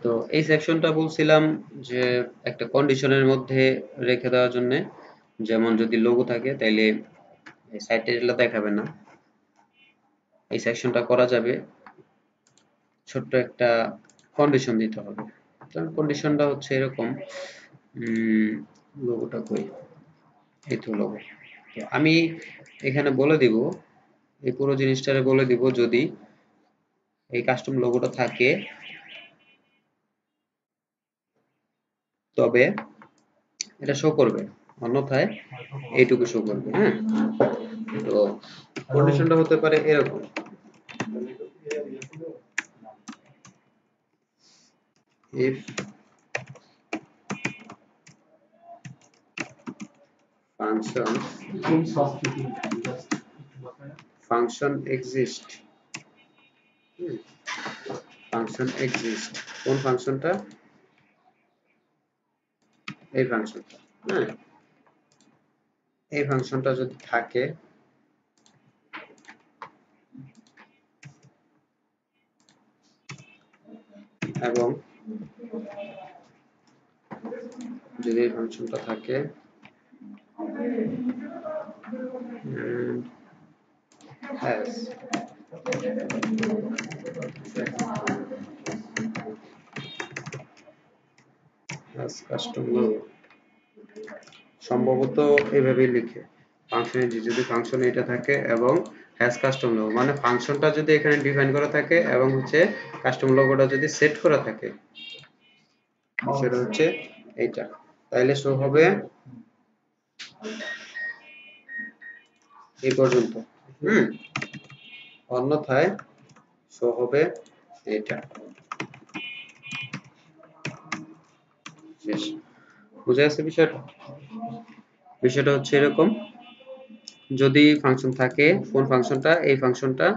তো এই সেকশনটা বলছিলাম যে একটা কন্ডিশনের মধ্যে রেখে দেওয়ার জন্য, যেমন যদি লোগো থাকে তাইলে সাইট টাইটেলটা দেখাবে না। এই সেকশনটা করা যাবে, ছোট্ট একটা কন্ডিশন দিতে হবে। কন্ডিশনটা হচ্ছে এরকম, লোগোটা কই, এই তো লোগো। তো আমি এখানে বলে দিব, এই পুরো জিনিসটারে বলে দিব, যদি এই কাস্টম লোগোটা থাকে তবে এটা শো করবে, অন্যথায় এইটুকু শো করবে। হ্যাঁ, তো কন্ডিশনটা হতে পারে এরকম, if function exist, function exist, কোন ফাংশনটা, এই ফাংশনটা। হ্যাঁ, এই ফাংশনটা যদি থাকে এবং যদি এই ফাংশনটা থাকে has কাস্টম লোগো, সম্ভবত এইভাবেই লিখে, ফাংশনে যদি ফাংশনে এটা থাকে এবং হ্যাজ কাস্টম লোগো, মানে ফাংশনটা যদি এখানে ডিফাইন করা থাকে এবং হচ্ছে কাস্টম লোগোটা যদি সেট করা থাকে, সেটা হচ্ছে এইটা, তাইলে শো হবে এই পর্যন্ত। অন্যথায় শো হবে এটা। শেষ, বুঝে গেছে বিষয়টা? বিষয়টা হচ্ছে এরকম, যদি ফাংশন থাকে, কোন ফাংশনটা, এই ফাংশনটা,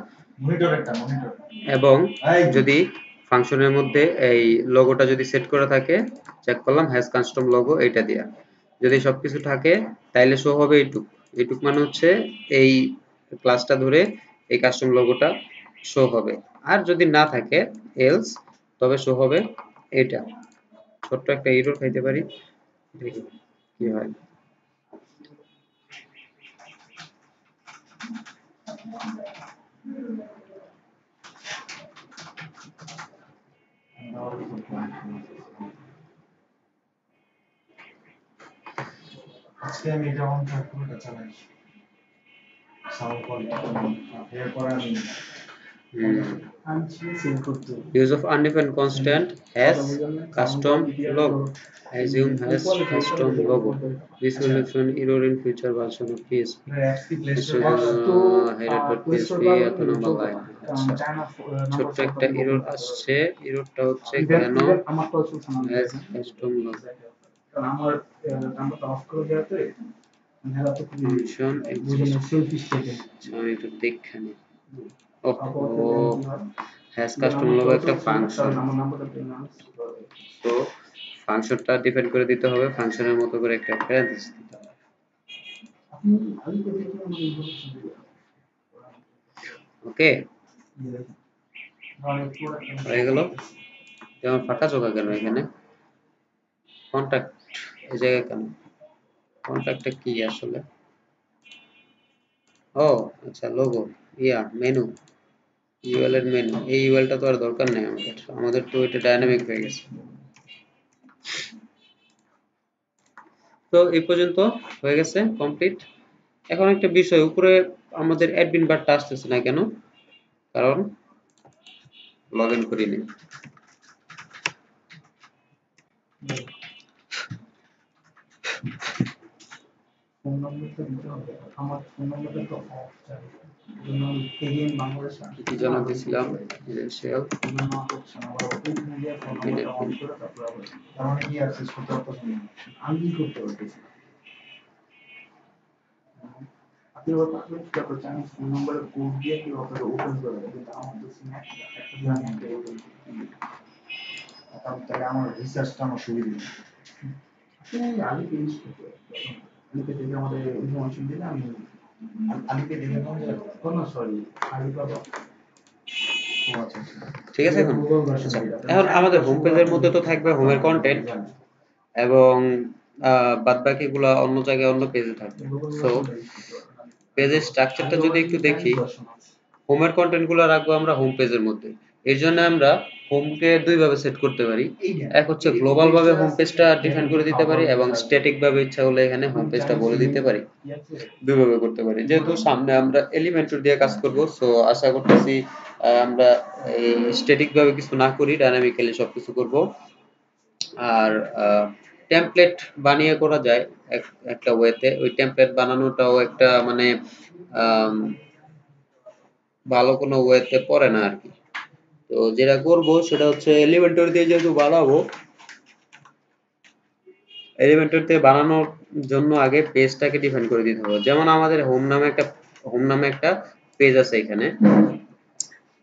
এবং যদি ফাংশনের মধ্যে এই লোগোটা যদি সেট করা থাকে, চেক করলাম হ্যাজ কাস্টম লোগো, এইটা দিয়া যদি সবকিছু থাকে তাইলে শো হবে এইটুক। এইটুক মানে হচ্ছে এই ক্লাসটা ধরে এই কাস্টম লোগোটা শো হবে। আর যদি না থাকে এলস, তবে শো হবে এটা। ছোট্ট একটা এরর খাইতে পারি, দেখি কি হয়। আজকে আমি এটা অন পুরোটা চালাই, সাউন্ড কোয়ালিটি এরপর আমি use of undefined constant has custom logo, assume has custom logo, this will define error in future version of PHP, header.php এত নাম্বার লাইন। আচ্ছা, ছোট্ট একটা এরর আসছে, এররটা হচ্ছে কেন has custom logo, আমার নাম্বারটা অফ করে দেওয়াতে ফাংশন এক্সিস্ট, আমি একটু দেখে নিই। ওহ, হ্যাজ কাস্টম লোগো একটা ফাংশন, তো ফাংশনটা ডিফাইন করে দিতে হবে, ফাংশনের মতো করে একটা প্যারান্থেসিস দিতে হবে। ওকে, হয়ে গেল। যেমন ফাঁকা জোগা কেন এখানে, কন্টাক্ট এই জায়গায় কেন, কন্টাক্টটা কি আসলে, ও আচ্ছা লোগো, ইয়া মেনু, ইউএল এর মেনু, এই ইউএলটা তো আর দরকার নেই আমাদের, আমাদের তো এটা ডায়নামিক হয়ে গেছে। তো এই পর্যন্ত হয়ে গেছে কমপ্লিট। এখন একটা বিষয়, উপরে আমাদের অ্যাডমিন বারটা আসতেছে না কেন, কারণ লগ ইন করিনি। ফোন নম্বরটা দিতে হবে, আমার ফোন নম্বরটা তো অফ চাই, জন্য এগেইন বাংলাদেশ কি জানা দিছিলাম, ক্রেডেনশিয়াল আমার কি অ্যাক্সেস করতে পারতেছি না, আমি কি করতে পারতেছি, আপনি তারপর চাইনিজ ফোন নম্বরের কোড দিয়ে কি আপনারা ওপেন করে দেবেন, কিন্তু আমার তো সিম একটা জানি একটা ওপেন তাহলে আমার রিসার্চটা আমার সুবিধা আপনি আলিপে ইউজ করতে পারেন, আলিপে থেকে আমাদের ইনফরমেশন দিলে আমি ঠিক আছে। এখন আমাদের হোম পেজের মধ্যে তো থাকবে হোমের কন্টেন্ট এবং বাদ বাকিগুলা অন্য জায়গায় অন্য পেজে থাকবে। সো পেজের স্ট্রাকচারটা যদি একটু দেখি, হোমের কন্টেন্ট গুলো রাখবো আমরা হোম পেজের মধ্যে। এর জন্য আমরা হোমকে দুই ভাবে সেট করতে পারি। এক হচ্ছে গ্লোবাল ভাবে হোম পেজটা ডিফাইন করে দিতে পারি এবং স্ট্যাটিক ভাবে ইচ্ছা হলে এখানে হোম পেজটা বলে দিতে পারি। দুই ভাবে করতে পারি। যেহেতু সামনে আমরা এলিমেন্টর দিয়ে কাজ করব, সো আশা করতেছি আমরা এই স্ট্যাটিক ভাবে কিছু না করি, ডাইনামিক্যালি সবকিছু করব। আর টেমপ্লেট বানিয়ে করা যায় একটা ওয়েতে। ওই টেমপ্লেট বানানোটাও একটা মানে ভালো কোনো ওয়েতে পড়ে না আর কি। তো যেটা করব সেটা হচ্ছে এলিমেন্টর দিয়ে যেহেতু বানাবো, এলিমেন্টর দিয়ে বানানোর জন্য আগে পেজটাকে ডিফাইন করে দিতে হবে। যেমন আমাদের হোম নামে একটা পেজ আছে এখানে।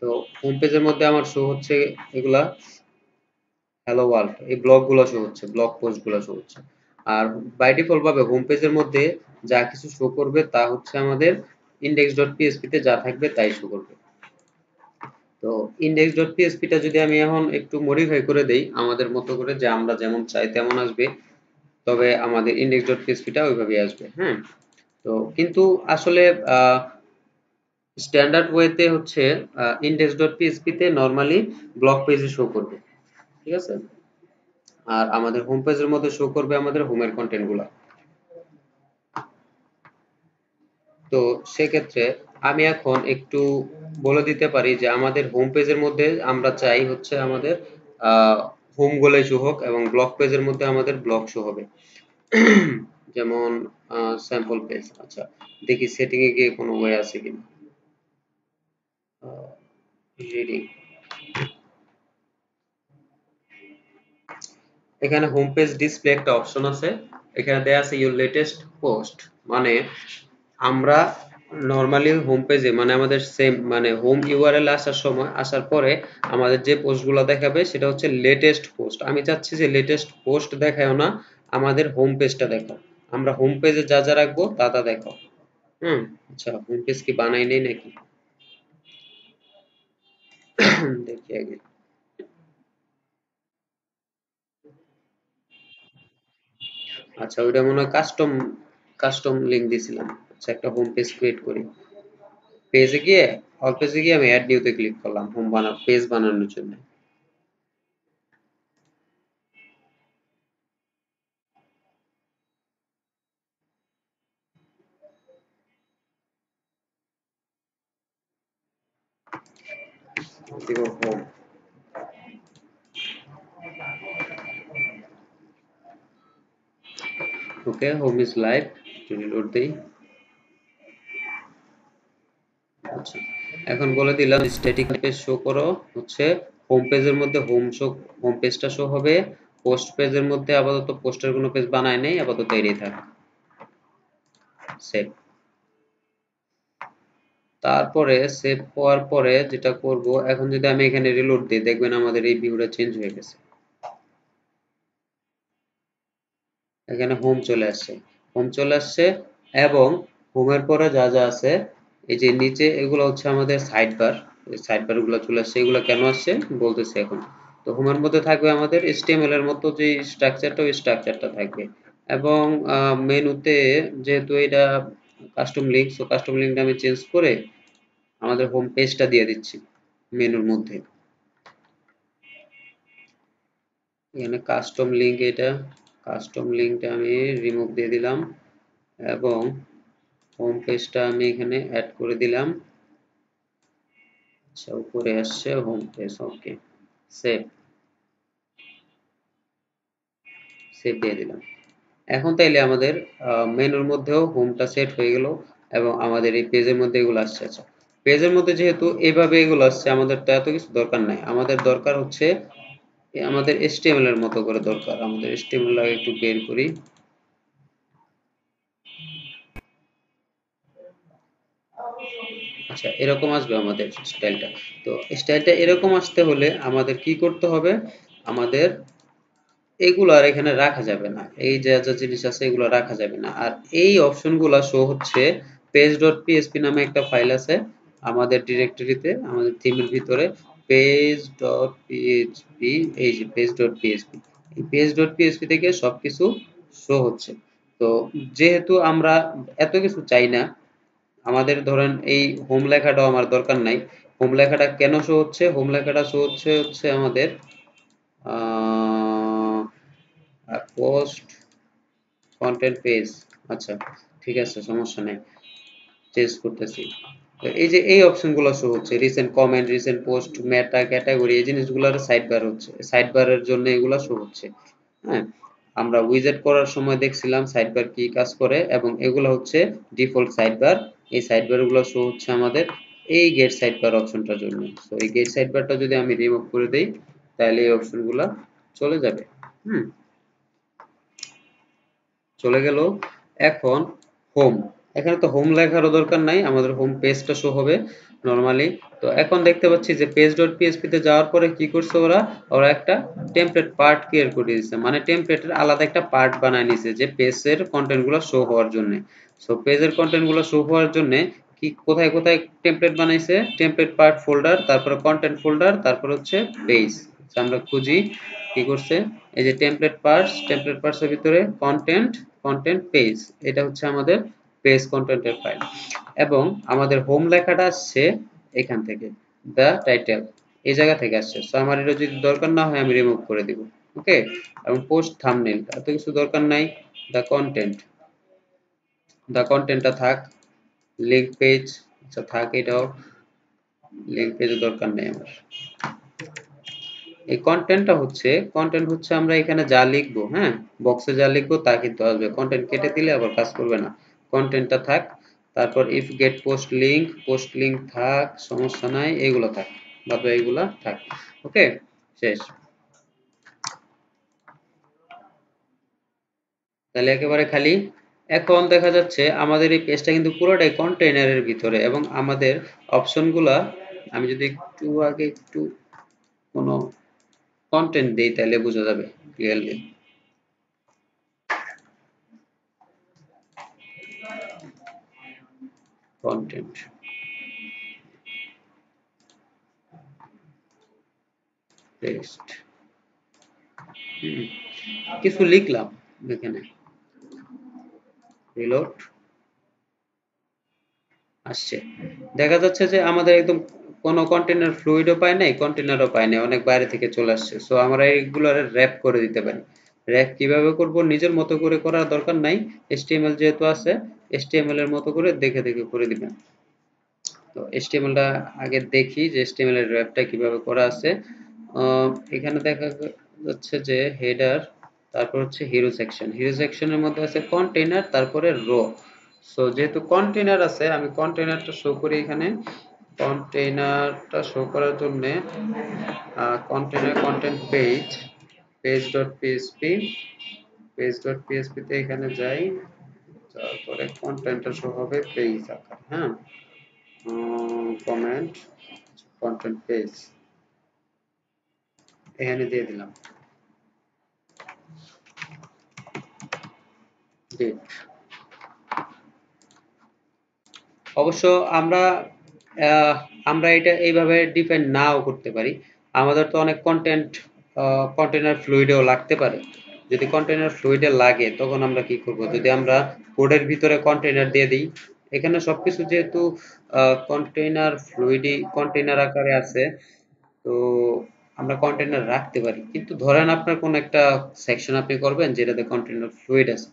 তো হোম পেজের মধ্যে আমার শো হচ্ছে এগুলা হ্যালো ওয়ার্ল্ড, এই ব্লগগুলো শো হচ্ছে, ব্লগ পোস্টগুলো শো হচ্ছে। আর বাই ডিফল্ট ভাবে হোম পেজের মধ্যে যা কিছু শো করবে তা হচ্ছে আমাদের index.php তে যা থাকবে তাই শো করবে। তো index.php টা যদি আমি এখন একটু মডিফাই করে দেই আমাদের মতো করে, যে আমরা যেমন চাই তেমন আসবে, তবে আমাদের index.php টা ওইভাবেই আসবে। হ্যাঁ, তো কিন্তু আসলে স্ট্যান্ডার্ড ওয়েতে হচ্ছে index.php তে নরমালি ব্লগ পেজে শো করবে। ঠিক আছে, আর আমাদের হোম পেজের মধ্যে শো করবে আমাদের হোমের কন্টেন্ট গুলা। তো সেক্ষেত্রে আমি এখন একটু বলে দিতে পারি যে আমাদের হোম পেজের মধ্যে আমরা চাই হচ্ছে আমাদের হোম গুলোই শো হোক এবং ব্লগ পেজের মধ্যে আমাদের ব্লগ শো হবে। যেমন স্যাম্পল পেজ। আচ্ছা, দেখি সেটিং এ গিয়ে কোনো ওয়ে আছে কিনা। রিডিং, এখানে হোম পেজ ডিসপ্লে একটা অপশন আছে, এখানে দেয়া আছে ইউর লেটেস্ট পোস্ট। মানে আমরা নরমালি হোম পেজে মানে আমাদের সেম মানে হোম ইউআরএল আসার পরে আমাদের যে পোস্টগুলো দেখাবে সেটা হচ্ছে লেটেস্ট পোস্ট। আমি চাচ্ছি যে লেটেস্ট পোস্ট দেখাও না, আমাদের হোম পেজটা দেখাও। আমরা হোম পেজে যা যা রাখবো তা তা দেখাও। আচ্ছা, হোম পেজ কি বানাই নেই নাকি দেখি আগে। আচ্ছা, ওইটা মনে হয় কাস্টম লিংক দিছিলাম। আচ্ছা, একটা হোম পেজ ক্রিয়েট করি। পেজে গিয়ে অল পেজে গিয়ে আমি অ্যাড নিউতে ক্লিক করলাম পেজ বানানোর জন্য। দিব home. Okay, home is live. Reload দেই। আচ্ছা, এখন বলে দিলাম স্ট্যাটিক পেজ শো করো হচ্ছে হোম পেজের মধ্যে হোম পেজটা শো হবে। পোস্ট পেজের মধ্যে আপাতত পোস্টের কোনো পেজ বানায় নেই, আপাতত এরই থাক। সেভ। তারপরে সেভ হওয়ার পরে যেটা করব, এখন যদি আমি এখানে রিলোড দিই দেখবেন আমাদের এই ভিউটা চেঞ্জ হয়ে গেছে। এখানে হোম চলে আসছে, এবং হোমের পরে যা যা আছে এই যে নিচে এগুলো হচ্ছে আমাদের সাইড বার। সাইড বার গুলো চলে আসছে। এগুলো কেন আসছে বলতেছি এখন। তো হোমের মধ্যে থাকবে আমাদের HTML এর মতো যে স্ট্রাকচারটা, ওই স্ট্রাকচারটা থাকবে। এবং মেনুতে যেহেতু এটা কাস্টম লিংক, সো কাস্টম লিংকটা আমি চেঞ্জ করে আমাদের হোম পেজটা দিয়ে দিচ্ছি মেনুর মধ্যে। এখানে কাস্টম লিংক, এটা কাস্টম লিংকটা আমি রিমুভ দিয়ে দিলাম এবং হোম পেজটা আমি এখানে অ্যাড করে দিলাম। আচ্ছা, উপরে আসছে হোম পেজ। ওকে, সেভ দিয়ে দিলাম। এখন তাইলে আমাদের মেনুর মধ্যেও হোমটা সেট হয়ে গেল এবং আমাদের এই পেজের মধ্যে এগুলো আসছে। আচ্ছা, পেজের মধ্যে যেহেতু এভাবে এগুলো আসছে, আমাদের তো এত কিছু দরকার নাই। আমাদের দরকার হচ্ছে আমাদের HTML এর মতো করে দরকার। আমাদের HTML আগে একটু বের করি। আচ্ছা, এরকম আসবে আমাদের স্টাইলটা। তো স্টাইলটা এরকম আসতে হলে আমাদের কি করতে হবে, আমাদের এগুলো আর এখানে রাখা যাবে না। এই যে যা জিনিস আছে এগুলো রাখা যাবে না। আর এই অপশনগুলো শো হচ্ছে page.php নামে একটা ফাইল আছে আমাদের ডিরেক্টরিতে, আমাদের থিমের ভিতরে page.php, এই যে page.php, এই page.php থেকে সবকিছু শো হচ্ছে। তো যেহেতু আমরা এত কিছু চাই না, আমাদের ধরেন এই হোম লেখাটাও আমার দরকার নাই। হোম লেখাটা কেন শো হচ্ছে? হোম লেখাটা শো হচ্ছে আমাদের পোস্ট কন্টেন্ট পেজ। আচ্ছা ঠিক আছে, সমস্যা নেই, চেঞ্জ করতেছি। তো এই যে এই অপশনগুলো শো হচ্ছে, রিসেন্ট কমেন্ট, রিসেন্ট পোস্ট, মেটা, ক্যাটাগরি, এই জিনিসগুলোর সাইড বার হচ্ছে, সাইড বারের জন্য এগুলা শো হচ্ছে। হ্যাঁ, আমরা উইজেট করার সময় দেখছিলাম সাইড বার কি কাজ করে, এবং এগুলো হচ্ছে ডিফল্ট সাইড বার। এই সাইড বার গুলো শো হচ্ছে আমাদের এই গেট সাইড বার অপশনটার জন্য। তো এই গেট সাইড বারটা যদি আমি রিমুভ করে দেই তাহলে এই অপশনগুলো চলে যাবে। চলে গেল। এখন হোম, এখানে তো হোম লেখারও দরকার নাই, আমাদের হোম পেজটা শো হবে নরমালি। তো এখন দেখতে পাচ্ছি যে page.php তে যাওয়ার পরে কি করছে ওরা, ওরা একটা টেমপ্লেট পার্ট ক্রিয়েট করে দিয়েছে, মানে টেমপ্লেটের আলাদা একটা পার্ট বানায় নিছে যে পেজের কন্টেন্ট গুলো শো হওয়ার জন্য। সো পেজের কন্টেন্ট গুলো শো হওয়ার জন্য কি কোথায় কোথায় টেমপ্লেট বানাইছে, টেমপ্লেট পার্ট ফোল্ডার, তারপরে কন্টেন্ট ফোল্ডার, তারপর হচ্ছে পেজ। আমরা খুঁজি কি করছে, এই যে টেমপ্লেট পার্টস এর ভিতরে কন্টেন্ট পেজ, এটা হচ্ছে আমাদের পেজ কন্টেন্টের ফাইল। এবং আমাদের হোম লেখাটা আসছে এখান থেকে, দ্য টাইটেল, এই জায়গা থেকে আসছে। সো আমার এটা যদি দরকার না হয় আমি রিমুভ করে দিব। ওকে, এবং পোস্ট থাম্বনেল এত কিছু দরকার নাই। দ্য কন্টেন্টটা থাক। লিংক পেজ, আচ্ছা থাক, এটাও লিংক পেজের দরকার নেই আমার। এই কন্টেন্ট হচ্ছে আমরা এখানে যা লিখবো, হ্যাঁ বক্সে যা লিখবো তা কিন্তু আসবে, কন্টেন্ট কেটে দিলে আবার কাজ করবে না। কন্টেন্টটা থাক। তারপর ইফ গেট পোস্ট লিংক থাক, সমস্যা নাই, এগুলো থাক, বাদ এগুলা থাক। ওকে, শেষ। তাহলে একেবারে খালি। এখন দেখা যাচ্ছে আমাদের এই পেজটা কিন্তু পুরোটাই কন্টেইনারের ভিতরে, এবং আমাদের অপশনগুলা, আমি যদি একটু কোনো কন্টেন্ট দেই তাহলে বোঝা যাবে ক্লিয়ারলি। কন্টেন্ট টেক্সট, কিছু লিখলাম এখানে, রিলোড আসছে। দেখা যাচ্ছে যে আমাদের একদম কোনো কন্টেনার ফ্লুইডও পায় নাই, কন্টেনারও পায় নাই, অনেক বাইরে থেকে চলে আসছে। সো আমরা এইগুলো র‍্যাপ করে দিতে পারি। র‍্যাপ কিভাবে করব, নিজের মতো করে করার দরকার নাই, HTML যেহেতু আছে HTML এর মতো করে দেখে দেখে করে দিবেন। তো HTML-টা আগে দেখি যে HTML এর র‍্যাপটা কিভাবে করা আছে। এখানে দেখা যাচ্ছে যে হেডার, তারপর হচ্ছে হিরো সেকশনের মধ্যে আছে কন্টেইনার, তারপরে রো। সো যেহেতু কন্টেইনার আছে, আমি কন্টেইনারটা শো করি এখানে। কন্টেইনারটা শো করার জন্য কন্টেইনার কন্টেন্ট পেজ.php তে এখানে যাই, তারপরে কন্টেন্টটা শো হবে পেজ আকার, হ্যাঁ কমেন্ট কন্টেন্ট পেজ এখানে দিয়ে দিলাম ডেট। অবশ্য আমরা এটা এইভাবে ডিফাইন নাও করতে পারি, আমাদের তো অনেক কন্টেইনার ফ্লুইডেও লাগতে পারে। যদি কন্টেইনার ফ্লুইডে লাগে তখন আমরা কি করব, যদি আমরা কোডের ভিতরে কন্টেইনার দিয়ে দিই, এখানে সবকিছু যেহেতু কন্টেইনার আকারে আছে, তো আমরা কন্টেইনার রাখতে পারি। কিন্তু ধরেন আপনার কোন একটা সেকশন আপনি করবেন যেটাতে কন্টেইনার ফ্লুইড আছে,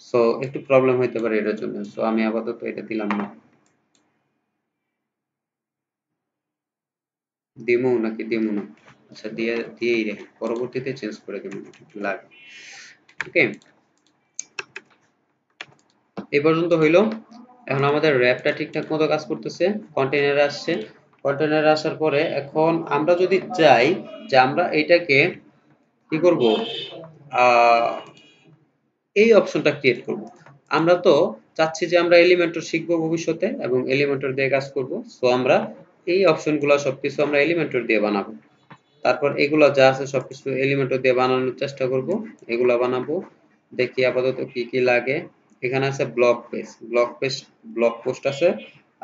সো একটু প্রবলেম হইতে পারে এটার জন্য। সো আমি আপাতত এটা দিলাম না। দিমু নাকি দিমু না, আচ্ছা দিয়েই রে, পরবর্তীতে চেঞ্জ করে দেবো লাগে। ওকে, এই পর্যন্ত হইলো। এখন আমাদের র‍্যাপটা ঠিকঠাক মতো কাজ করতেছে, কন্টেইনার আসছে। কন্টেইনার আসার পরে এখন আমরা যদি চাই যে আমরা এইটাকে কি করব, এই অপশনটা ক্রিয়েট করব। আমরা তো চাচ্ছি যে আমরা এলিমেন্টর শিখবো ভবিষ্যতে এবং এলিমেন্টর দিয়ে কাজ করব। সো আমরা এই অপশনগুলো সবকিছু আমরা এলিমেন্টর দিয়ে বানাবো। তারপর এগুলো যা আছে সবকিছু এলিমেন্টর দিয়ে বানানোর চেষ্টা করব, এগুলা বানাবো। দেখি আপাতত কি কি লাগে। এখানে আছে ব্লগ পোস্ট আছে।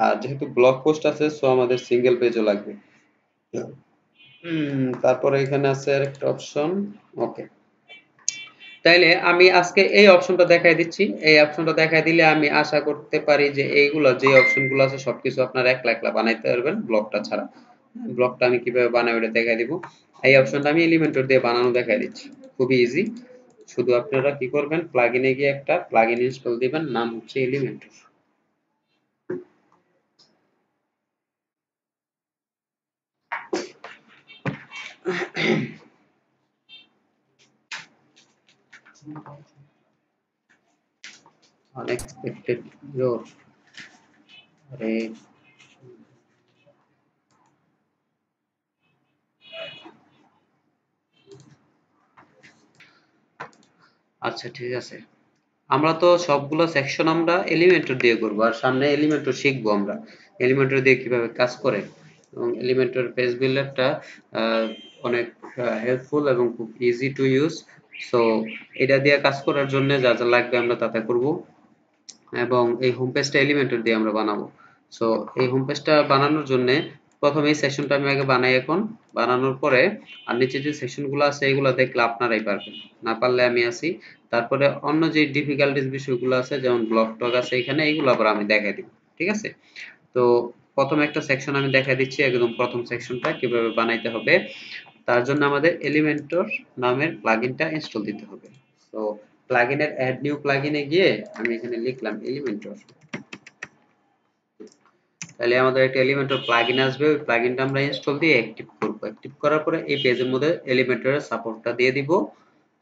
আর যেহেতু ব্লগ পোস্ট আছে সো আমাদের সিঙ্গেল পেজও লাগবে। তারপরে এখানে আছে আরেকটা অপশন। ওকে, তাইলে আমি আজকে এই অপশনটা দেখাই দিচ্ছি। এই অপশনটা দেখাই দিলে আমি আশা করতে পারি যে এইগুলো যে অপশনগুলো আছে সবকিছু আপনারা একলা একলা বানাইতে পারবেন ব্লগটা ছাড়া। ব্লগটা আমি কিভাবে বানাই ওটা দেখাই দিব। এই অপশনটা আমি এলিমেন্টর দিয়ে বানানো দেখাই দিচ্ছি, খুবই ইজি। শুধু আপনারা কি করবেন, প্লাগইনে গিয়ে একটা প্লাগইন ইনস্টল দিবেন, নাম হচ্ছে এলিমেন্টর। আনএক্সপেক্টেড জোর। আরে আচ্ছা, ঠিক আছে। আমরা তো সবগুলো সেকশন আমরা এলিমেন্টর দিয়ে করব, আর সামনে এলিমেন্টর শিখবো আমরা এলিমেন্টর দিয়ে কিভাবে কাজ করে। এবং এলিমেন্টর পেজ বিল্ডারটা অনেক হেল্পফুল এবং খুব ইজি টু ইউজ। সো এটা দিয়ে কাজ করার জন্য যা যা লাগবে আমরা তাতে করব। এবং এই হোম পেজটা এলিমেন্টর দিয়ে আমরা বানাবো। সো এই হোম পেজটা বানানোর জন্য প্রথমে এই সেকশনটা আমি আগে বানাই। এখন বানানোর পরে আর নিচে যে সেকশনগুলো আছে এগুলো দেখলে আপনারাই পারবেন, না পারলে আমি আছি। তারপরে অন্য যে ডিফিকাল্টিস বিষয়গুলো আছে যেমন ব্লক টক আছে এখানে, এইগুলো আবার আমি দেখাই দিব। ঠিক আছে? তো প্রথম একটা সেকশন আমি দেখাই দিচ্ছি, একদম প্রথম সেকশনটা কিভাবে বানাইতে হবে। তার জন্য আমাদের এলিমেন্টর নামের প্লাগইনটা ইনস্টল দিতে হবে। তো প্লাগইনের অ্যাড নিউ প্লাগইনে গিয়ে আমি এখানে লিখলাম এলিমেন্টর। তাহলে আমাদের একটা এলিমেন্টর প্লাগইন আসবে, ওই প্লাগইনটা আমরা ইনস্টল দিয়ে অ্যাক্টিভ করব। অ্যাক্টিভ করার পরে এই পেজের মধ্যে এলিমেন্টরের সাপোর্টটা দিয়ে দিব,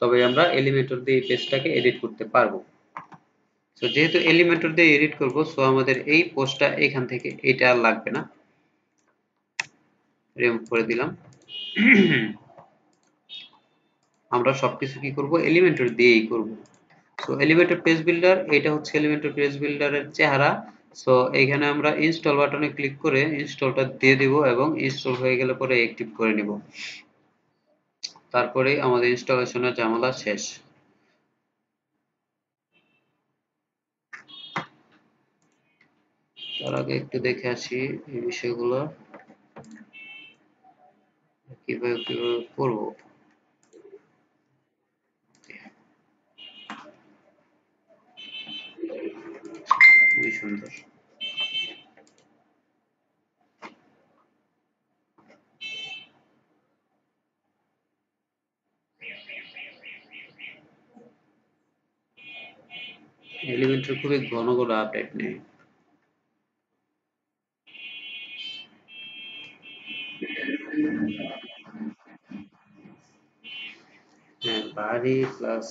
তবে আমরা এলিমেন্টর দিয়ে এই পেজটাকে এডিট করতে পারবো। সো যেহেতু এলিমেন্টর দিয়ে এডিট করব সো আমাদের এই পোস্টটা এখান থেকে এটা আর লাগবে না, রিমুভ করে দিলাম। আমরা সবকিছু কি করব, এলিমেন্টর দিয়েই করব। সো এলিমেন্টর পেজ বিল্ডার, এটা হচ্ছে এলিমেন্টর পেজ বিল্ডারের চেহারা। সো এইখানে আমরা ইনস্টল বাটনে ক্লিক করে ইনস্টলটা দিয়ে দিব এবং ইনস্টল হয়ে গেলে পরে অ্যাক্টিভ করে নিব। তারপরে আমাদের ইনস্টলেশনের ঝামেলা শেষ। তার আগে একটু দেখে আসি এই বিষয়গুলো কিভাবে কিভাবে করব। খুবই সুন্দর। এলিমেন্টর খুবই ঘন ঘন আপডেট নেই। হ্যাঁ, ভারী প্লাস।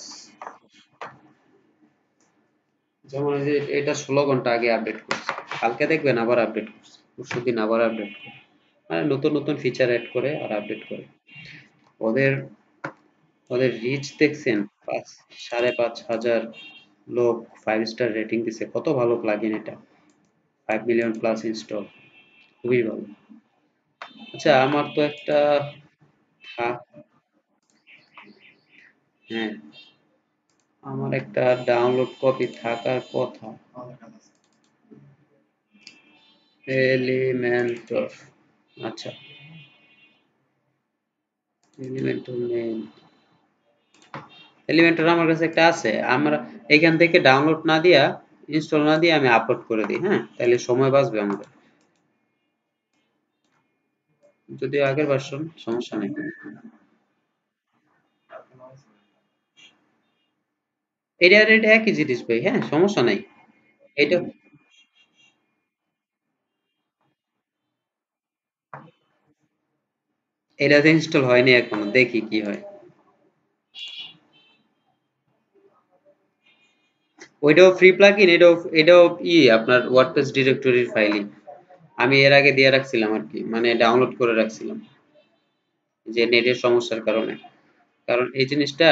যেমন এই যে এটা 16 ঘন্টা আগে আপডেট করছে, কালকে দেখবেন আবার আপডেট করছে, পরশুদিন আবার আপডেট করে, মানে নতুন নতুন ফিচার অ্যাড করে আর আপডেট করে। ওদের ওদের রিচ দেখছেন? 5,500 লোক 5 স্টার রেটিং দিছে। কত ভালো প্লাগইন এটা, 5 মিলিয়ন প্লাস ইনস্টল, খুবই ভালো। আচ্ছা আমার তো একটা থা- হ্যাঁ, আমার একটা ডাউনলোড কপি থাকার কথা। এলিমেন্টর, আচ্ছা এলিমেন্টর নেই। এলিমেন্টর আমার কাছে একটা আছে, আমরা এখান থেকে ডাউনলোড না দিয়া ইনস্টল না দিয়ে আমি আপলোড করে দিই। হ্যাঁ, তাহলে সময় বাঁচবে আমাদের, যদি আগের ভার্সন সমস্যা নেই। এটা আর এটা একই জিনিস ভাই, হ্যাঁ সমস্যা নাই। এটা এটাতে ইনস্টল হয়নি এখনো, দেখি কি হয়। ওইটাও ফ্রি প্লাগইন, এটাও আপনার ওয়ার্ডপ্রেস ডিরেক্টরির ফাইলই। আমি এর আগে দিয়ে রাখছিলাম আর কি, মানে ডাউনলোড করে রাখছিলাম যে নেটের সমস্যার কারণে। কারণ এই জিনিসটা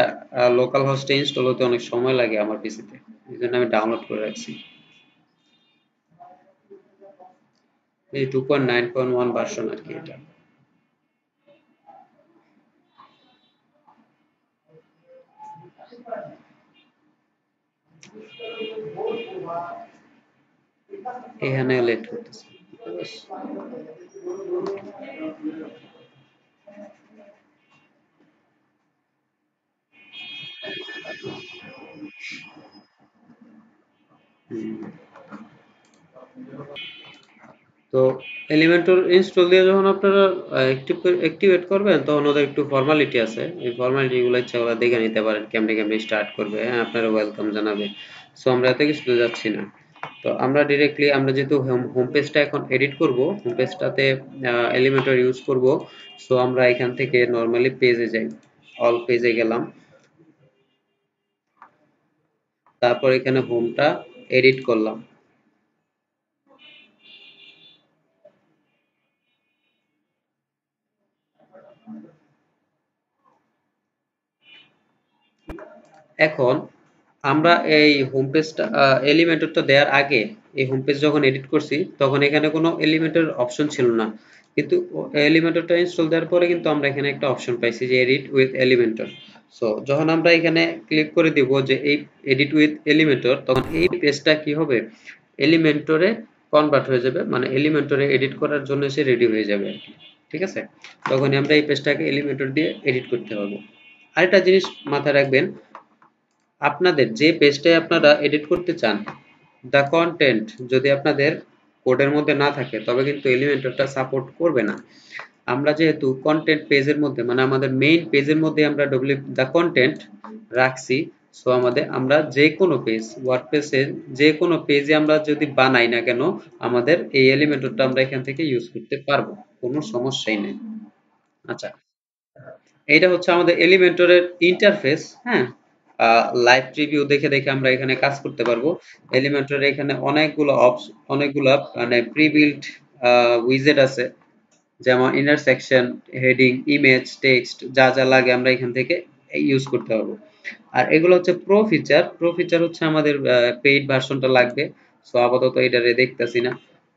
লোকাল হোস্টে ইনস্টল হতে অনেক সময় লাগে আমার পিসিতে, এই জন্য আমি ডাউনলোড করে রাখছি। এই 2.9.1 ভার্সন আর কি এটা। এখানে লেট করতেছে। তো এলিমেন্টর ইনস্টল দিয়ে যখন আপনারা অ্যাক্টিভেট করবেন তখন ওদের একটু ফর্মালিটি আছে, এই ফর্মালিটি গুলো ইচ্ছা করে দেখে নিতে পারেন কেমনে কেমনে স্টার্ট করবে। হ্যাঁ, আপনারা ওয়েলকাম জানাবে। সো আমরা এত কিছু যাচ্ছি না। তো আমরা ডিরেক্টলি আমরা যেহেতু হোম পেজটা এখন এডিট করব, হোম পেজটাতে এলিমেন্টর ইউজ করব। সো আমরা এখান থেকে নরমালি পেজে যাই, অল পেজে গেলাম, তারপর এখানে হোমটা এডিট করলাম। এখন আমরা এই হোম পেজটা এলিমেন্টরটা দেওয়ার আগে, এই হোম পেজ যখন এডিট করছি তখন এখানে কোনো এলিমেন্টর অপশন ছিল না, কিন্তু এলিমেন্টরটা ইনস্টল দেওয়ার পরে কিন্তু আমরা এখানে একটা অপশন পাইছি যে এডিট উইথ এলিমেন্টর। সো যখন আমরা এখানে ক্লিক করে দিব যে এই এডিট উইথ এলিমেন্টর, তখন এই পেজটা কি হবে, এলিমেন্টরে কনভার্ট হয়ে যাবে, মানে এলিমেন্টরে এডিট করার জন্য সে রেডি হয়ে যাবে আর কি। ঠিক আছে, তখনই আমরা এই পেজটাকে এলিমেন্টর দিয়ে এডিট করতে পারবো। আরেকটা জিনিস মাথায় রাখবেন, আপনাদের যে পেজটাই আপনারা এডিট করতে চান, দ্য কন্টেন্ট যদি আপনাদের কোডের মধ্যে না থাকে তবে কিন্তু এলিমেন্টরটা সাপোর্ট করবে না। আমরা যেহেতু কন্টেন্ট পেজের মধ্যে মানে আমাদের মেইন পেজের মধ্যে আমরা ডব্লিউ দ্য কন্টেন্ট রাখছি, সো আমরা যে কোনো পেজ ওয়ার্ডপ্রেসের যে কোনো পেজে আমরা যদি বানাই না কেন, আমাদের এই এলিমেন্টরটা আমরা এখান থেকে ইউজ করতে পারবো, কোনো সমস্যাই নেই। আচ্ছা, এইটা হচ্ছে আমাদের এলিমেন্টরের ইন্টারফেস। হ্যাঁ, লাইভ প্রিভিউ দেখে দেখে আমরা এখানে কাজ করতে পারবো। এলিমেন্টরের এখানে অনেকগুলো মানে প্রি বিল্ট উইজেট আছে, যেমন ইন্টারসেকশন, হেডিং, ইমেজ, টেক্সট, যা যা লাগে আমরা এখান থেকে ইউজ করতে পারবো। আর এগুলো হচ্ছে প্রো ফিচার। প্রো ফিচার হচ্ছে আমাদের পেইড ভার্সনটা লাগবে। সো আপাতত এটারে দেখতেছি না,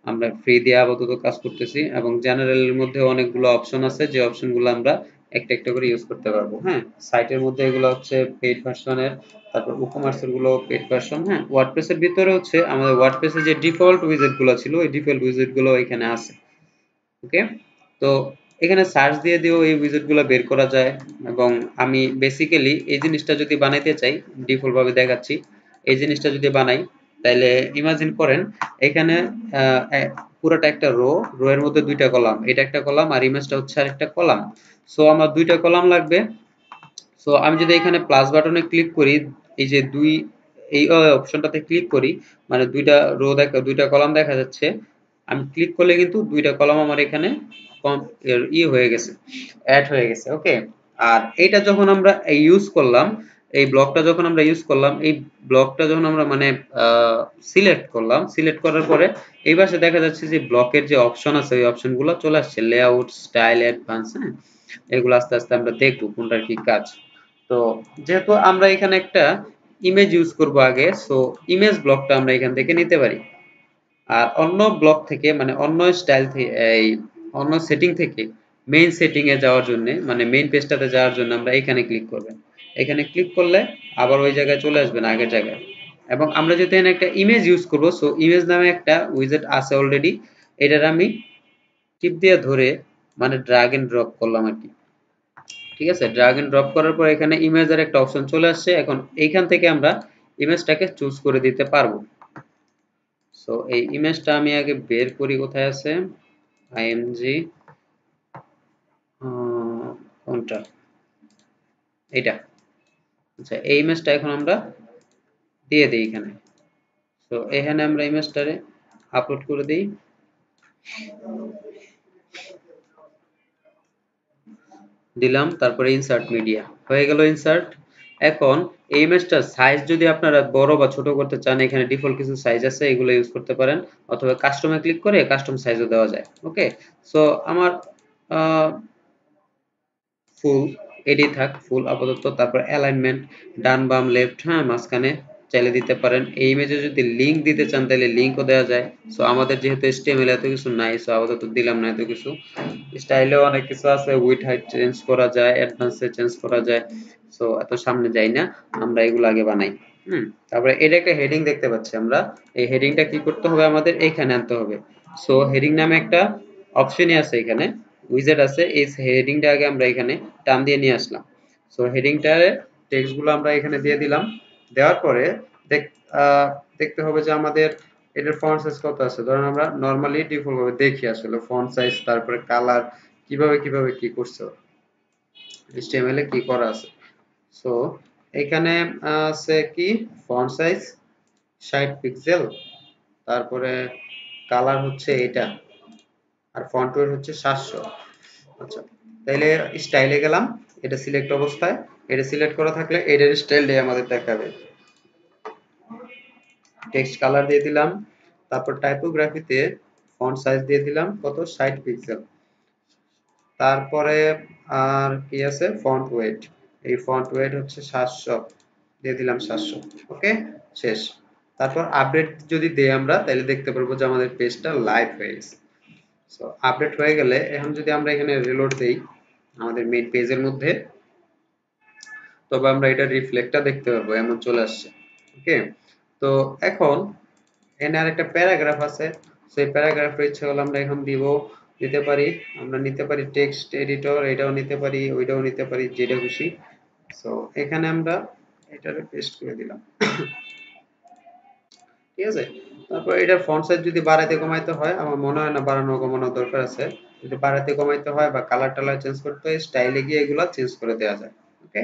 আমরা ফ্রি দিয়ে আপাতত কাজ করতেছি। এবং জেনারেলের মধ্যে অনেকগুলো অপশন আছে, যে অপশনগুলো আমরা একটা একটা করে ইউজ করতে পারবো। হ্যাঁ, সাইটের মধ্যে এগুলো হচ্ছে পেইড ভার্সনের, তারপর ই-কমার্সের গুলো পেইড ভার্সন। হ্যাঁ, ওয়ার্ডপ্রেসের ভিতরে হচ্ছে আমাদের ওয়ার্ডপ্রেসে যে ডিফল্ট উইজেট গুলো ছিল, ওই ডিফল্ট উইজেট গুলো এখানে আছে। ওকে, তো এখানে সার্চ দিয়ে দিয়েও এই উইজেট গুলো বের করা যায়। এবং আমি বেসিক্যালি এই জিনিসটা যদি বানাইতে চাই, ডিফল্ট ভাবে দেখাচ্ছি, এই জিনিসটা যদি বানাই, তাহলে ইমাজিন করেন এখানে পুরোটা একটা রো এর মধ্যে দুইটা কলাম, এটা একটা কলাম আর ইমেজটা হচ্ছে আর একটা কলাম। সো আমার দুইটা কলাম লাগবে। সো আমি যদি এখানে প্লাস বাটনে ক্লিক করি, এই যে এই অপশনটাতে ক্লিক করি, মানে দুইটা কলাম দেখা যাচ্ছে। আমি ক্লিক করলে কিন্তু দুইটা কলাম আমার এখানে হয়ে গেছে, অ্যাড হয়ে গেছে। ওকে, আর এইটা যখন আমরা ইউজ করলাম, এই ব্লকটা যখন আমরা ইউজ করলাম, এই ব্লকটা যখন আমরা মানে সিলেক্ট করলাম, সিলেক্ট করার পরে এই পাশে দেখা যাচ্ছে যে ব্লকের যে অপশন আছে ওই অপশনগুলো চলে আসছে, লেআউট, স্টাইল, অ্যাডভান্স। হ্যাঁ, এগুলো আস্তে আস্তে আমরা দেখবো কোনটার কি কাজ। তো যেহেতু আমরা এখানে একটা ইমেজ ইউজ করব আগে, সো ইমেজ ব্লকটা আমরা এখান থেকে নিতে পারি। আর অন্য ব্লক থেকে মানে অন্য স্টাইল থেকে, এই অন্য সেটিং থেকে মেইন সেটিং এ যাওয়ার জন্য, মানে মেইন পেজটাতে যাওয়ার জন্য আমরা এখানে ক্লিক করবেন। এখানে ক্লিক করলে আবার ওই জায়গায় চলে আসবেন, আগের জায়গায়। এবং আমরা যেহেতু এখানে একটা ইমেজ ইউজ করব, সো ইমেজ নামে একটা উইজেট আছে অলরেডি, এটার আমি টিপ দিয়ে ধরে মানে ড্র্যাগ এন্ড ড্রপ করলাম আর কি। ঠিক আছে, ড্র্যাগ এন্ড ড্রপ করার পর এখানে ইমেজের একটা অপশন চলে আসছে। এখন এইখান থেকে আমরা ইমেজটাকে চুজ করে দিতে পারবো। সো এই ইমেজটা আমি আগে বের করি, কোথায় আছে, আইএমজি, কোনটা, এটা। আচ্ছা, এই ইমেজটা এখন আমরা দিয়ে দিই এখানে। সো এখানে আমরা ইমেজটারে আপলোড করে দিই, দিলাম, তারপরে ইনসার্ট মিডিয়া হয়ে গেল, ইনসার্ট। এখন এই ইমেজটার সাইজ যদি আপনারা বড় বা ছোট করতে চান, এখানে ডিফল্ট কিছু সাইজ আছে, এগুলো ইউজ করতে পারেন, অথবা কাস্টমে ক্লিক করে কাস্টম সাইজও দেওয়া যায়। ওকে, সো আমার ফুল এডি থাক, ফুল আপাতত। তারপর অ্যালাইনমেন্ট ডান বাম লেফট, হ্যাঁ, মাঝখানে চাইলে দিতে পারেন। এই ইমেজে যদি লিংক দিতে চান তাহলে লিংকও দেওয়া যায়। সো আমাদের যেহেতু HTML এত কিছু নাই, সো আপাতত দিলাম না এত কিছু। স্টাইলেও অনেক কিছু আছে, উইড হাইট চেঞ্জ করা যায়, অ্যাডভান্সে চেঞ্জ করা যায়। সো এত সামনে যাই না, আমরা এগুলো আগে বানাই। তারপরে এটা একটা হেডিং দেখতে পাচ্ছি আমরা, এই হেডিংটা কি করতে হবে আমাদের এখানে আনতে হবে। সো হেডিং নামে একটা অপশনই আছে এখানে, উইজেট আছে, এই হেডিংটা আগে আমরা এখানে টান দিয়ে নিয়ে আসলাম। সো হেডিংটার টেক্সট গুলো আমরা এখানে দিয়ে দিলাম, দেওয়ার পরে দেখতে হবে যে আমাদের এটার ফন্ট সাইজ কত আছে। ধরুন আমরা নরমালি ডিফল্ট ভাবে দেখি আসলে ফন্ট সাইজ, তারপরে কালার কিভাবে কি করছে HTML এ কি করা আছে। সো এখানে আছে কি ফন্ট সাইজ 60 পিক্সেল, তারপরে কালার হচ্ছে এটা, আর ফন্ট ওয়েট হচ্ছে 700। আচ্ছা, তাইলে স্টাইলে গেলাম, এটা সিলেক্ট অবস্থায়, এটা সিলেক্ট করা থাকলে এটার স্টাইল দিয়ে আমাদের দেখাবে। টেক্সট কালার দিয়ে দিলাম, তারপর টাইপোগ্রাফিতে ফন্ট সাইজ দিয়ে দিলাম কত 60 পিক্সেল, তারপরে আর কি আছে ফন্ট ওয়েট, এই ফন্ট ওয়েট হচ্ছে 700 দিয়ে দিলাম 700। ওকে, শেষ। তারপর আপডেট যদি দেই আমরা তাহলে দেখতে পারবো যে আমাদের পেজটা লাইভ হয়ে গেছে। সো আপডেট হয়ে গেলে এখন যদি আমরা এখানে রিলোড দেই আমাদের মেইন পেজের মধ্যে, তবে আমরা এটা রিফ্লেক্টটা দেখতে পারবো, এমন চলে আসছে। ওকে, তো এখন এখানে আরেকটা প্যারাগ্রাফ আছে, সেই প্যারাগ্রাফের ইচ্ছা হলে আমরা এখন দিতে পারি, আমরা নিতে পারি টেক্সট এডিটর, এটাও নিতে পারি, ওইটাও নিতে পারি, যেটা খুশি। সো এখানে আমরা এটারে পেস্ট করে দিলাম। ঠিক আছে, তারপর এটার ফন্ট সাইজ যদি বাড়াইতে কমাইতে হয়, আমার মনে হয় না বাড়ানো কমানোর দরকার আছে। যদি বাড়াইতে কমাইতে হয় বা কালার টালার চেঞ্জ করতে হয়, স্টাইলে গিয়ে এগুলা চেঞ্জ করে দেওয়া যায়। ওকে,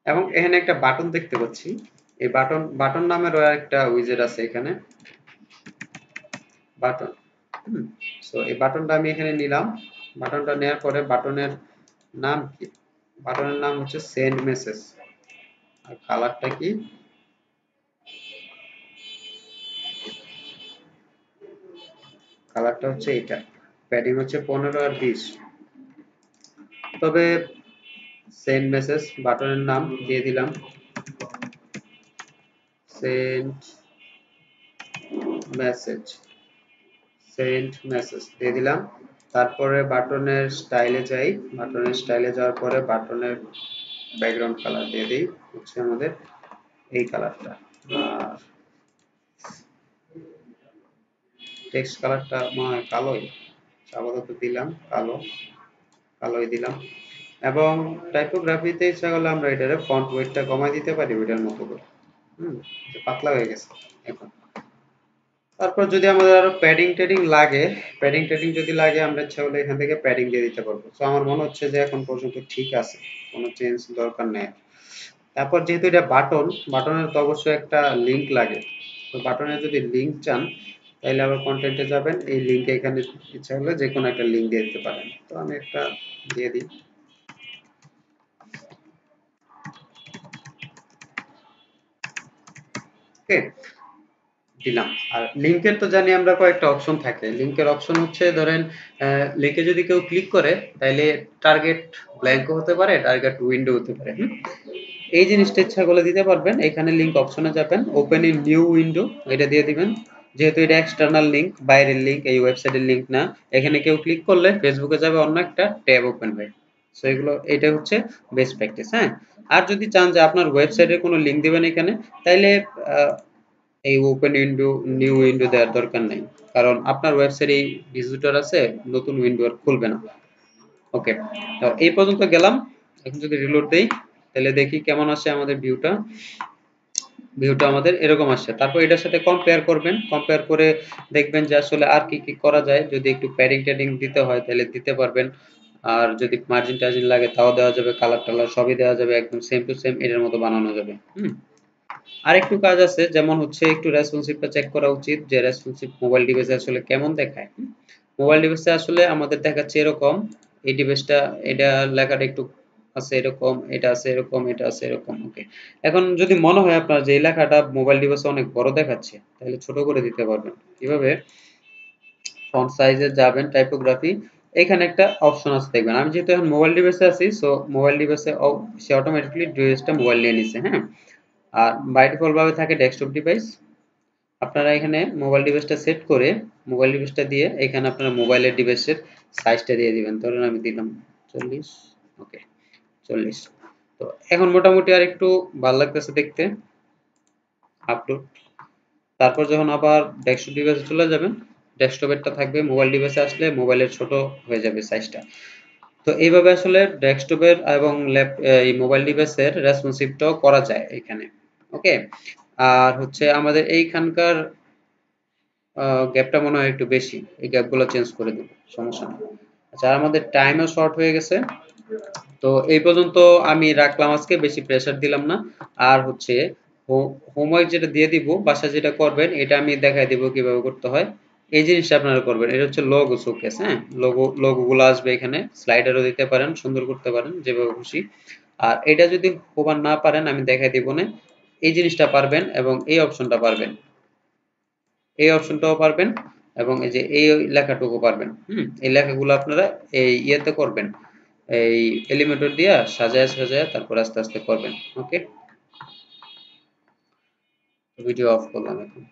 এবং এখানে একটা বাটন দেখতে পাচ্ছি, এই বাটন নামেরও একটা উইজেট আছে এখানে, বাটন। সো এই বাটনটা আমি এখানে নিলাম, বাটনটা নেওয়ার পরে বাটনের নাম কি, বাটনের নাম হচ্ছে সেন্ড মেসেজ, আর কালারটা কি, কালারটা হচ্ছে এটা, প্যাডিং হচ্ছে 15 আর 20। তবে সেন্ড মেসেজ বাটনের নাম দিয়ে দিলাম সেন্ড মেসেজ, সেন্ড মেসেজ দিয়ে দিলাম। তারপরে বাটনের স্টাইলে যাই, বাটনের স্টাইলে যাওয়ার পরে বাটনের ব্যাকগ্রাউন্ড কালার দিয়ে দিই হচ্ছে আমাদের এই কালারটা, আর টেক্সট কালারটা মনে হয় কালোই, আপাতত দিলাম কালো, কালোই দিলাম। এবং টাইপোগ্রাফিতে ইচ্ছা করলে আমরা এটারে ফন্ট ওয়েটটা কমাই দিতে পারি ওইটার মতো করে। পাতলা হয়ে গেছে এখন। তারপর যদি আমাদের আরো প্যাডিং টেডিং লাগে, প্যাডিং টেডিং যদি লাগে আমরা ইচ্ছা করলে এখান থেকে প্যাডিং দিয়ে দিতে পারবো। তো আমার মনে হচ্ছে যে এখন পর্যন্ত ঠিক আছে, কোনো চেঞ্জ দরকার নেই। তারপর যেহেতু এটা বাটন, বাটনের তো অবশ্যই একটা লিংক লাগে। তো বাটনের যদি লিংক চান তাহলে আবার কন্টেন্টে যাবেন, এই লিংকে এখানে ইচ্ছা হলে যে কোনো একটা লিংক দিয়ে দিতে পারেন। তো আমি একটা দিয়ে দিই। ওকে, দিলাম। আর লিংকের তো জানি আমরা কয়েকটা অপশন থাকে, লিংকের অপশন হচ্ছে ধরেন লিংকে যদি কেউ ক্লিক করে তাহলে টার্গেট ব্ল্যাঙ্ক হতে পারে, টার্গেট উইন্ডো হতে পারে। এই জিনিসটা ইচ্ছা করলে দিতে পারবেন, এখানে লিংক অপশনে যাবেন, ওপেন ইন নিউ উইন্ডো এটা দিয়ে দিবেন। যেহেতু এটা এক্সটার্নাল লিংক, বাইরের লিংক, এই ওয়েবসাইটের লিংক না, এখানে কেউ ক্লিক করলে ফেসবুকে যাবে অন্য একটা ট্যাব ওপেন হয়। সো এগুলো, এটা হচ্ছে বেস্ট প্র্যাকটিস। হ্যাঁ, আর যদি চান যে আপনার ওয়েবসাইটের কোনো লিংক দিবেন এখানে, তাইলে এই ওপেন উইন্ডো নিউ উইন্ডো দেওয়ার দরকার নাই, কারণ আপনার ওয়েবসাইটে ভিজিটর আছে, নতুন উইন্ডো আর খুলবে না। ওকে, তো এই পর্যন্ত গেলাম। এখন যদি রিলোড দেই তাহলে দেখি কেমন আসে আমাদের ভিউটা, ভিউটা আমাদের এরকম আসছে। তারপর এটার সাথে কম্পেয়ার করবেন, কম্পেয়ার করে দেখবেন যে আসলে আর কি কি করা যায়, যদি একটু প্যাডিং ট্যাডিং দিতে হয় তাহলে দিতে পারবেন, আর যদি মার্জিন টার্জিন লাগে তাও দেওয়া যাবে, কালার টালার সবই দেওয়া যাবে, একদম সেম টু সেম এটার মতো বানানো যাবে। আরেকটু কাজ আছে, যেমন হচ্ছে একটু রেসপন্সিভটা চেক করা উচিত, যে রেসপন্সিভ মোবাইল ডিভাইসে আসলে কেমন দেখায়। মোবাইল ডিভাইসে আসলে আমাদের দেখাচ্ছে এরকম, এই ডিভাইসটা, এটা লেখাটা একটু আছে এরকম, এটা আছে এরকম, এটা আছে এরকম। ওকে, এখন যদি মনে হয় আপনার যে এই লেখাটা মোবাইল ডিভাইসে অনেক বড় দেখাচ্ছে, তাহলে ছোট করে দিতে পারবেন। কিভাবে, ফন্ট সাইজে যাবেন, টাইপোগ্রাফি, এখানে একটা অপশন আছে দেখবেন। আমি যেহেতু এখন মোবাইল ডিভাইসে আছি, সো মোবাইল ডিভাইসে সে অটোমেটিক্যালি ডিভাইসটা মোবাইল নিয়ে নিছে। হ্যাঁ, আর বাই ডিফল্ট ভাবে থাকে ডেস্কটপ ডিভাইস। আপনারা এখানে মোবাইল ডিভাইসটা সেট করে, মোবাইল ডিভাইসটা দিয়ে এখানে আপনারা মোবাইলের ডিভাইসের সাইজটা দিয়ে দিবেন। ধরুন আমি দিলাম 40। ওকে, 40। তো এখন মোটামুটি আর একটু ভালো লাগতেছে দেখতে আপলোড। তারপর যখন আবার ডেস্কটপ ডিভাইসে চলে যাবেন, ডেস্কটপেরটা থাকবে, মোবাইল ডিভাইসে আসলে মোবাইলের ছোট হয়ে যাবে সাইজটা। তো এইভাবে আসলে ডেস্কটপের এবং এই মোবাইল ডিভাইসের রেসপন্সিভটাও করা যায় এখানে। ওকে, আর হচ্ছে আমাদের এইখানকার গ্যাপটা মনে হয় একটু বেশি, এই গ্যাপগুলো চেঞ্জ করে দেব, সমস্যা নেই। আচ্ছা, আর আমাদের টাইমও শর্ট হয়ে গেছে। তো এই পর্যন্ত আমি রাখলাম, আজকে বেশি প্রেসার দিলাম না। আর হচ্ছে হোমওয়ার্ক যেটা দিয়ে দিব, বাসায় যেটা করবেন, এটা আমি দেখাই দিব কিভাবে করতে হয়। এই জিনিসটা আপনারা করবেন। এটা হচ্ছে লোগো শোকেস, হ্যাঁ, লোগোগুলো আসবে এখানে, স্লাইডারও দিতে পারেন, সুন্দর করতে পারেন যেভাবে খুশি। আর এটা যদি হোবার না পারেন আমি দেখাই দিব না, এই জিনিসটা পারবেন এবং এই অপশনটা পারবেন, এই অপশনটাও পারবেন এবং এই যে এই লেখাটুকু পারবেন। এই লেখাগুলো আপনারা এই ইয়েতে করবেন, এই এলিমেন্টর দিয়া সাজায় সাজায় তারপর আস্তে আস্তে করবেন। ওকে, ভিডিও অফ করলাম এখন।